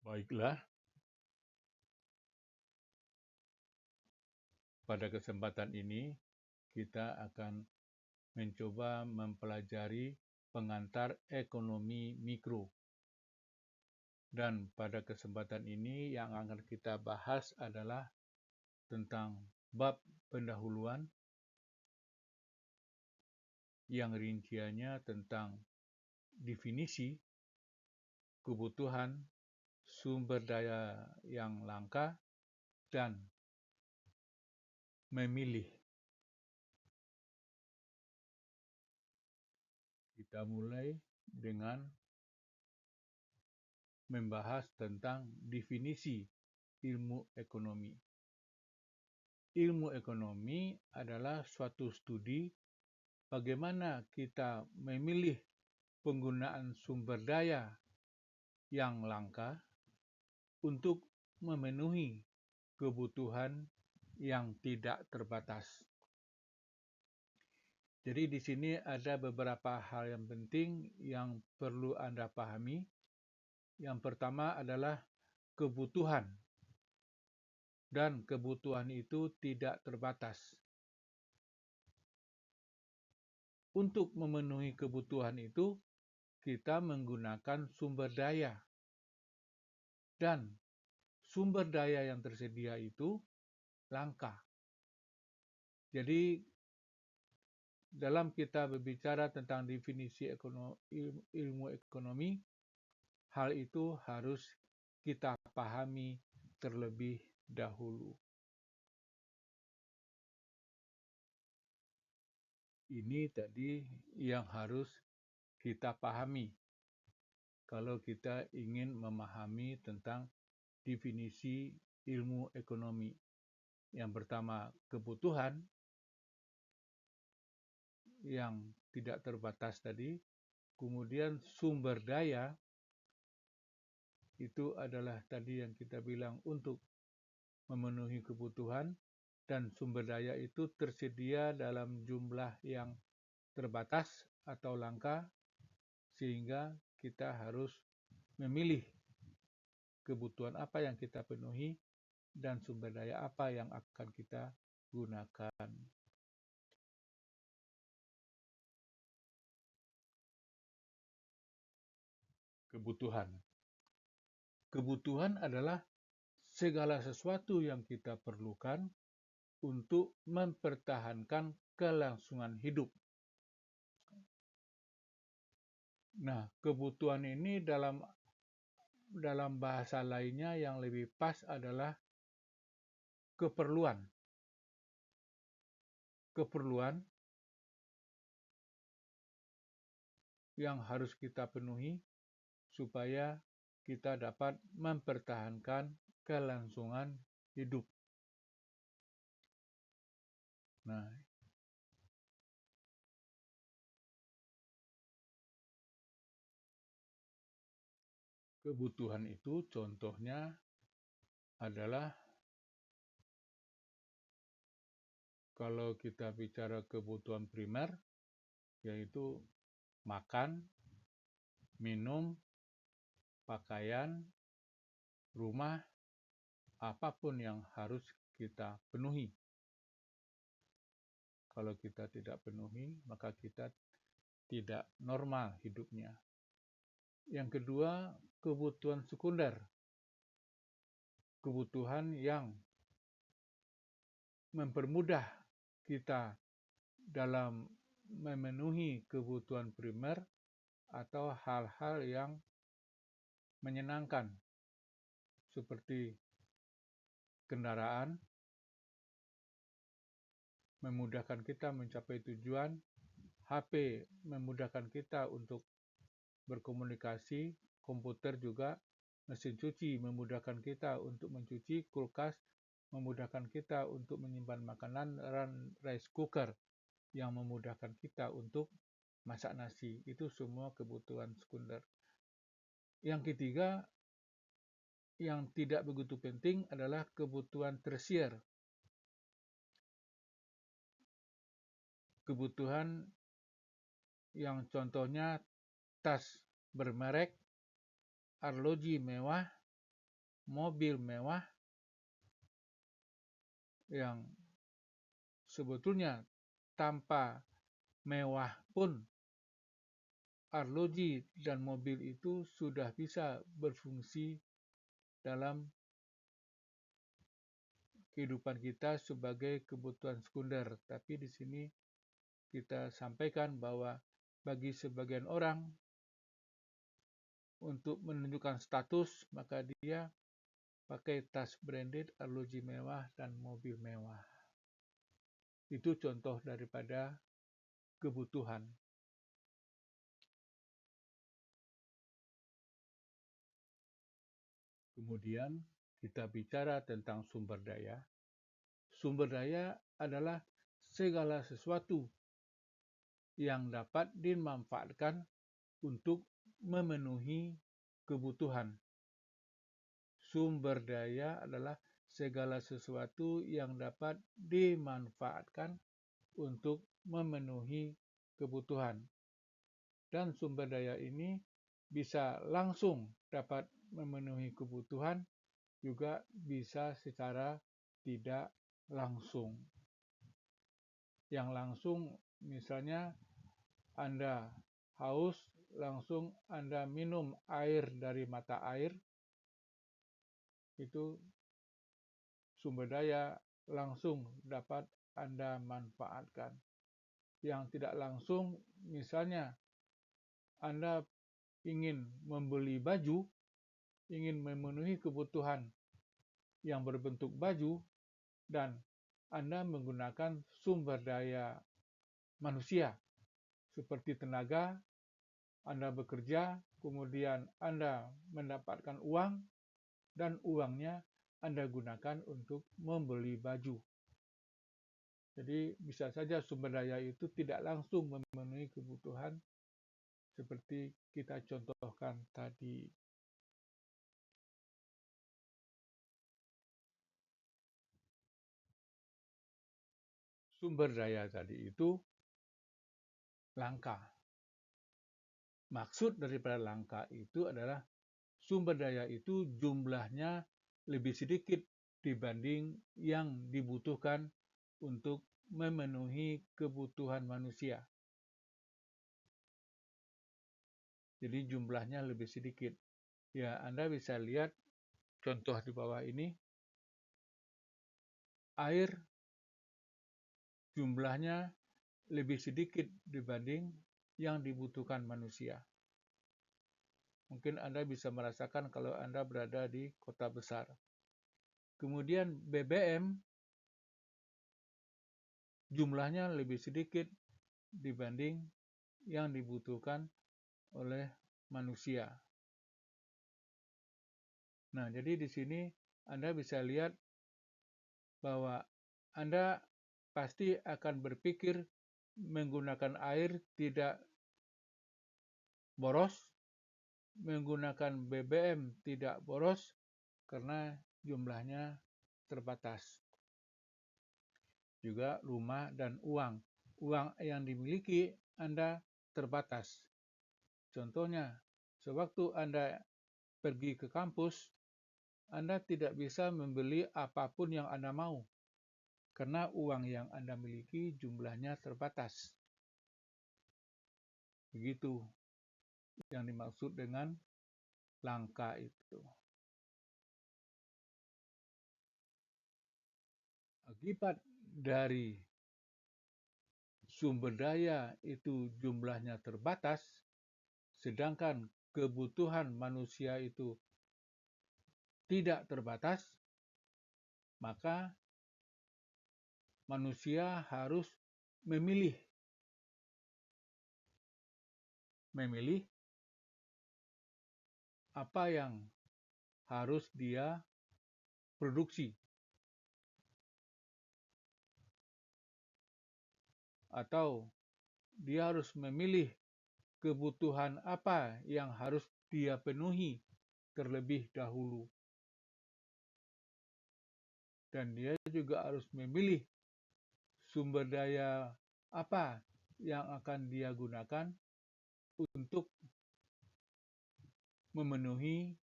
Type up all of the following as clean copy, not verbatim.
Baiklah, pada kesempatan ini kita akan mencoba mempelajari pengantar ekonomi mikro. Dan pada kesempatan ini yang akan kita bahas adalah tentang bab pendahuluan yang rinciannya tentang definisi, kebutuhan, sumber daya yang langka, dan memilih. Kita mulai dengan membahas tentang definisi ilmu ekonomi. Ilmu ekonomi adalah suatu studi bagaimana kita memilih penggunaan sumber daya yang langka untuk memenuhi kebutuhan yang tidak terbatas. Jadi di sini ada beberapa hal yang penting yang perlu Anda pahami. Yang pertama adalah kebutuhan. Dan kebutuhan itu tidak terbatas. Untuk memenuhi kebutuhan itu, kita menggunakan sumber daya. Dan sumber daya yang tersedia itu langka. Jadi dalam kita berbicara tentang definisi ilmu ekonomi, hal itu harus kita pahami terlebih dahulu. Ini tadi yang harus kita pahami kalau kita ingin memahami tentang definisi ilmu ekonomi. Yang pertama, kebutuhan yang tidak terbatas tadi. Kemudian sumber daya, itu adalah tadi yang kita bilang untuk memenuhi kebutuhan, dan sumber daya itu tersedia dalam jumlah yang terbatas atau langka, sehingga kita harus memilih kebutuhan apa yang kita penuhi dan sumber daya apa yang akan kita gunakan. Kebutuhan. Kebutuhan adalah segala sesuatu yang kita perlukan untuk mempertahankan kelangsungan hidup. Nah, kebutuhan ini dalam bahasa lainnya yang lebih pas adalah keperluan. Keperluan yang harus kita penuhi supaya kita dapat mempertahankan kelangsungan hidup. Nah, kebutuhan itu contohnya adalah kalau kita bicara kebutuhan primer, yaitu makan, minum, pakaian, rumah, apapun yang harus kita penuhi. Kalau kita tidak penuhi, maka kita tidak normal hidupnya. Yang kedua, kebutuhan sekunder. Kebutuhan yang mempermudah kita dalam memenuhi kebutuhan primer atau hal-hal yang menyenangkan seperti kendaraan, memudahkan kita mencapai tujuan, HP memudahkan kita untuk berkomunikasi, komputer juga, mesin cuci memudahkan kita untuk mencuci, kulkas memudahkan kita untuk menyimpan makanan, dan rice cooker yang memudahkan kita untuk masak nasi. Itu semua kebutuhan sekunder. Yang ketiga, yang tidak begitu penting adalah kebutuhan tersier. Kebutuhan yang contohnya tas bermerek, arloji mewah, mobil mewah yang sebetulnya tanpa mewah pun arloji dan mobil itu sudah bisa berfungsi dalam kehidupan kita sebagai kebutuhan sekunder. Tapi di sini kita sampaikan bahwa bagi sebagian orang untuk menunjukkan status, maka dia pakai tas branded, arloji mewah, dan mobil mewah. Itu contoh daripada kebutuhan. Kemudian kita bicara tentang sumber daya. Sumber daya adalah segala sesuatu yang dapat dimanfaatkan untuk memenuhi kebutuhan. Sumber daya adalah segala sesuatu yang dapat dimanfaatkan untuk memenuhi kebutuhan. Dan sumber daya ini bisa langsung dapat memenuhi kebutuhan, juga bisa secara tidak langsung. Yang langsung misalnya Anda haus, langsung Anda minum air dari mata air, itu sumber daya langsung dapat Anda manfaatkan. Yang tidak langsung, misalnya Anda ingin membeli baju, ingin memenuhi kebutuhan yang berbentuk baju, dan Anda menggunakan sumber daya manusia seperti tenaga, Anda bekerja, kemudian Anda mendapatkan uang, dan uangnya Anda gunakan untuk membeli baju. Jadi bisa saja sumber daya itu tidak langsung memenuhi kebutuhan seperti kita contohkan tadi. Sumber daya tadi itu langka. Maksud daripada langka itu adalah sumber daya itu jumlahnya lebih sedikit dibanding yang dibutuhkan untuk memenuhi kebutuhan manusia. Jadi jumlahnya lebih sedikit. Ya, Anda bisa lihat contoh di bawah ini. Air jumlahnya lebih sedikit dibanding yang dibutuhkan manusia. Mungkin Anda bisa merasakan kalau Anda berada di kota besar. Kemudian BBM jumlahnya lebih sedikit dibanding yang dibutuhkan oleh manusia. Nah, jadi di sini Anda bisa lihat bahwa Anda pasti akan berpikir menggunakan air tidak boros, menggunakan BBM tidak boros karena jumlahnya terbatas. Juga rumah dan uang. Uang yang dimiliki Anda terbatas. Contohnya, sewaktu Anda pergi ke kampus, Anda tidak bisa membeli apapun yang Anda mau, karena uang yang Anda miliki jumlahnya terbatas. Begitu yang dimaksud dengan langka itu. Akibat dari sumber daya itu jumlahnya terbatas, sedangkan kebutuhan manusia itu tidak terbatas, maka manusia harus memilih apa yang harus dia produksi, atau dia harus memilih kebutuhan apa yang harus dia penuhi terlebih dahulu. Dan dia juga harus memilih sumber daya apa yang akan dia gunakan untuk memenuhi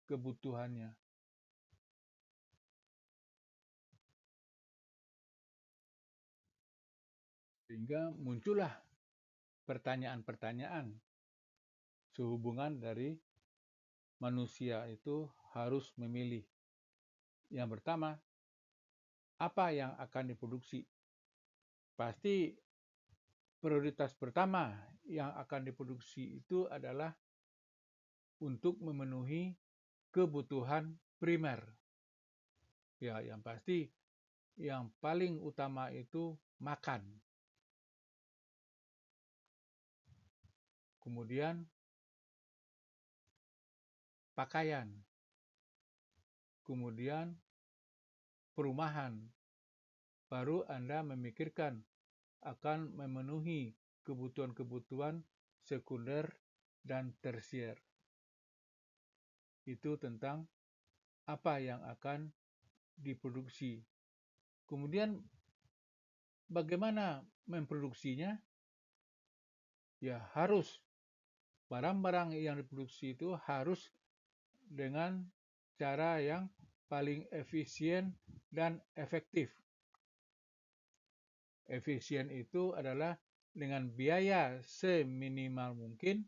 kebutuhannya. Sehingga muncullah pertanyaan-pertanyaan sehubungan dari manusia itu harus memilih. Yang pertama, apa yang akan diproduksi? Pasti prioritas pertama yang akan diproduksi itu adalah untuk memenuhi kebutuhan primer. Ya, yang pasti yang paling utama itu makan. Kemudian pakaian. Kemudian perumahan. Baru Anda memikirkan akan memenuhi kebutuhan-kebutuhan sekunder dan tersier. Itu tentang apa yang akan diproduksi. Kemudian bagaimana memproduksinya? Ya harus barang-barang yang diproduksi itu harus dengan cara yang paling efisien dan efektif. Efisien itu adalah dengan biaya seminimal mungkin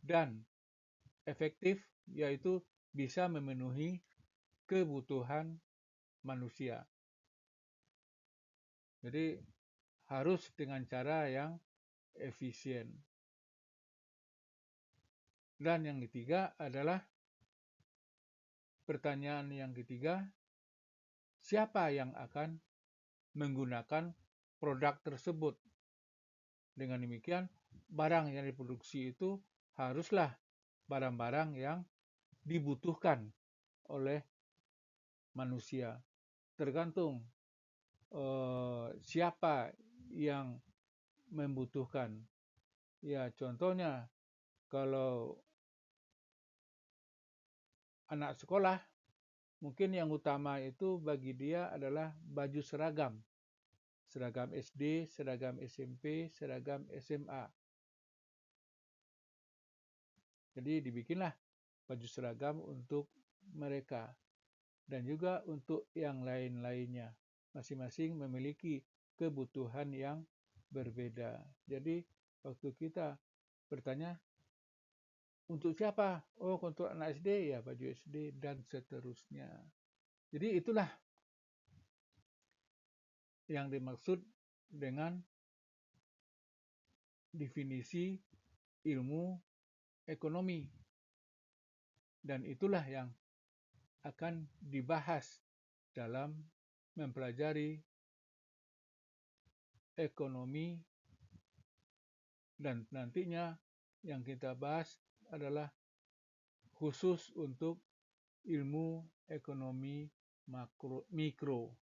dan efektif yaitu bisa memenuhi kebutuhan manusia. Jadi harus dengan cara yang efisien. Dan yang ketiga adalah pertanyaan yang ketiga, siapa yang akan menggunakan produk tersebut? Dengan demikian, barang yang diproduksi itu haruslah barang-barang yang dibutuhkan oleh manusia. Tergantung siapa yang membutuhkan. Ya, contohnya kalau anak sekolah, mungkin yang utama itu bagi dia adalah baju seragam. Seragam SD, seragam SMP, seragam SMA. Jadi dibikinlah baju seragam untuk mereka. Dan juga untuk yang lain-lainnya. Masing-masing memiliki kebutuhan yang berbeda. Jadi waktu kita bertanya, untuk siapa? Oh, untuk anak SD, ya baju SD, dan seterusnya. Jadi itulah yang dimaksud dengan definisi ilmu ekonomi. Dan itulah yang akan dibahas dalam mempelajari ekonomi, dan nantinya yang kita bahas adalah khusus untuk ilmu ekonomi mikro.